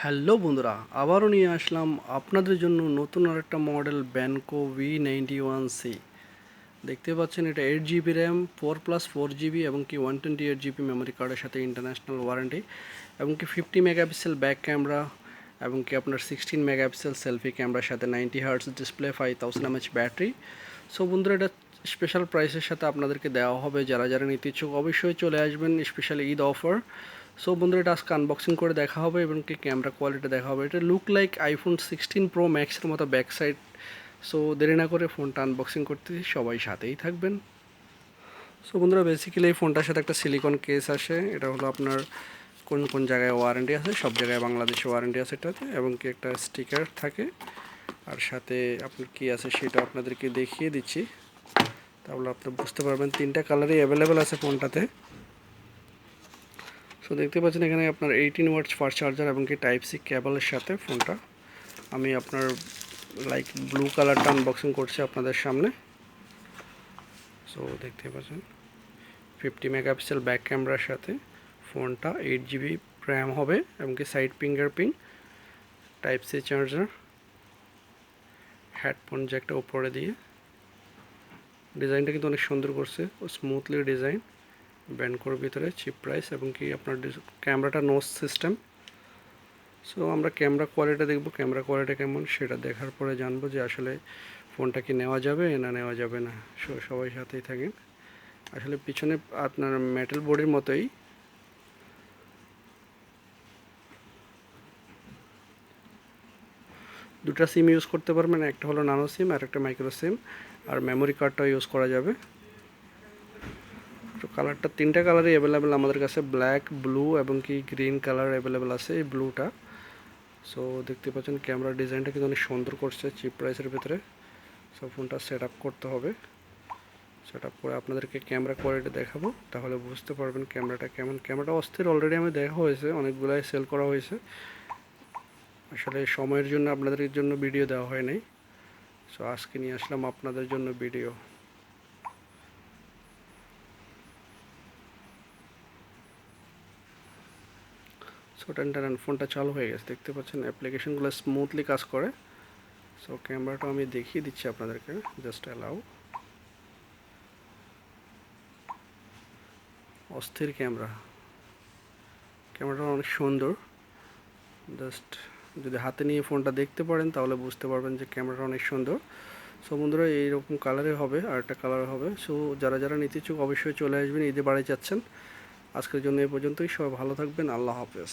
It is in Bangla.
হ্যালো বন্ধুরা, আবারও নিয়ে আসলাম আপনাদের জন্য নতুন আরেকটা মডেল ব্যানকো V91C। দেখতে পাচ্ছেন এটা 8 GB র্যাম, 4+4 GB এবং কি 128 GB মেমোরি কার্ডের সাথে ইন্টারন্যাশনাল ওয়ারেন্টি এবং কি 50 মেগাপিক্সেল ব্যাক ক্যামেরা এবং কি আপনার 16 মেগাপিক্সেল সেলফি ক্যামেরার সাথে 90 Hz display, 5000 mAh battery. So বন্ধুরা, এটা স্পেশাল প্রাইসের সাথে আপনাদেরকে দেওয়া হবে। যারা যারা নিতে ইচ্ছুক অবশ্যই চলে আসবেন, স্পেশালি ঈদ অফার। সো বন্ধুরা, এটা আজকে আনবক্সিং করে দেখা হবে এবং কি ক্যামেরা কোয়ালিটি দেখা হবে। এটা লুক লাইক iPhone 16 Pro Maxের মতো ব্যাক সাইড। সো দেরি না করে ফোনটা আনবক্সিং করতেছি, সবাই সাথেই থাকবেন। সো বন্ধুরা, বেসিক্যালি এই ফোনটার সাথে একটা সিলিকন কেস আসে। এটা হলো আপনার কোন কোন জায়গায় ওয়ারেন্টি আছে, সব জায়গায় বাংলাদেশে ওয়ারেন্টি আছে এটাতে, এবং কি একটা স্টিকার থাকে। আর সাথে আপনার কী আছে সেটা আপনাদেরকে দেখিয়ে দিচ্ছি, তাহলে আপনি বুঝতে পারবেন। 3টা কালারই অ্যাভেলেবেল আছে ফোনটাতে। সো দেখতে পাচ্ছেন এখানে আপনার 18 ওয়াটস ফাস্ট চার্জার এবং কি টাইপ সি কেবলের সাথে ফোনটা। আমি আপনার লাইক ব্লু কালারটা আনবক্সিং করছি আপনাদের সামনে। সো দেখতে পাচ্ছেন 50 মেগাপিক্সেল ব্যাক ক্যামেরার সাথে ফোনটা, 8 GB র্যাম হবে এবং কি side fingerprint, type C charger, headphone জ্যাকটা উপরে দিয়ে। ডিজাইনটা কিন্তু অনেক সুন্দর করছে ও স্মুথলি ডিজাইন, ব্যান্ডকোর ভিতরে, চিপ প্রাইস এবং কি আপনার ক্যামেরাটা নোজ সিস্টেম। সো আমরা ক্যামেরা কোয়ালিটি দেখব, ক্যামেরা কোয়ালিটি কেমন সেটা দেখার পরে জানবো যে আসলে ফোনটা কি নেওয়া যাবে না নেওয়া যাবে না। সবাই সাথেই থাকেন। আসলে পিছনে আপনার মেটাল বডির মতোই দুটা সিম ইউজ করতে পারবেন, একটা হলো নানো সিম আর একটা মাইক্রো সিম, আর মেমোরি কার্ডটাও ইউজ করা যাবে। তো কালারটা 3টা কালারই অ্যাভেলেবেল আমাদের কাছে, ব্ল্যাক, ব্লু এবং কি গ্রিন কালার অ্যাভেলেবেল আছে, এই ব্লুটা। সো দেখতে পাচ্ছেন ক্যামেরার ডিজাইনটা কিন্তু অনেক সুন্দর করছে চিপ প্রাইসের ভিতরে। সো ফোনটা সেট আপ করতে হবে, সেট আপ করে আপনাদেরকে ক্যামেরা কোয়ালিটি দেখাবো, তাহলে বুঝতে পারবেন ক্যামেরাটা কেমন। ক্যামেরাটা অস্থির, অলরেডি আমি দেখা হয়েছে, অনেকগুলাই সেল করা হয়েছে। আসলে সময়ের জন্য আপনাদের জন্য ভিডিও দেওয়া হয় নাই। সো আজকে নিয়ে আসলাম আপনাদের জন্য ভিডিও। সো টান ফোনটা চালু হয়ে গেছে, দেখতে পাচ্ছেন অ্যাপ্লিকেশনগুলো স্মুথলি কাজ করে। সো ক্যামেরাটা আমি দেখিয়ে দিচ্ছি আপনাদেরকে, জাস্ট অ্যালাউ। অস্থির ক্যামেরা, ক্যামেরাটা অনেক সুন্দর। জাস্ট যদি হাতে নিয়ে ফোনটা দেখতে পারেন তাহলে বুঝতে পারবেন যে ক্যামেরাটা অনেক সুন্দর। সো বন্ধুরা, এইরকম কালারে হবে, আর একটা কালার হবে। সো যারা যারা নিতে ইচ্ছুক অবশ্যই চলে আসবেন, ঈদে বাড়ি যাচ্ছেন। আজকের জন্য এই পর্যন্তই, সবাই ভালো থাকবেন, আল্লাহ হাফেজ।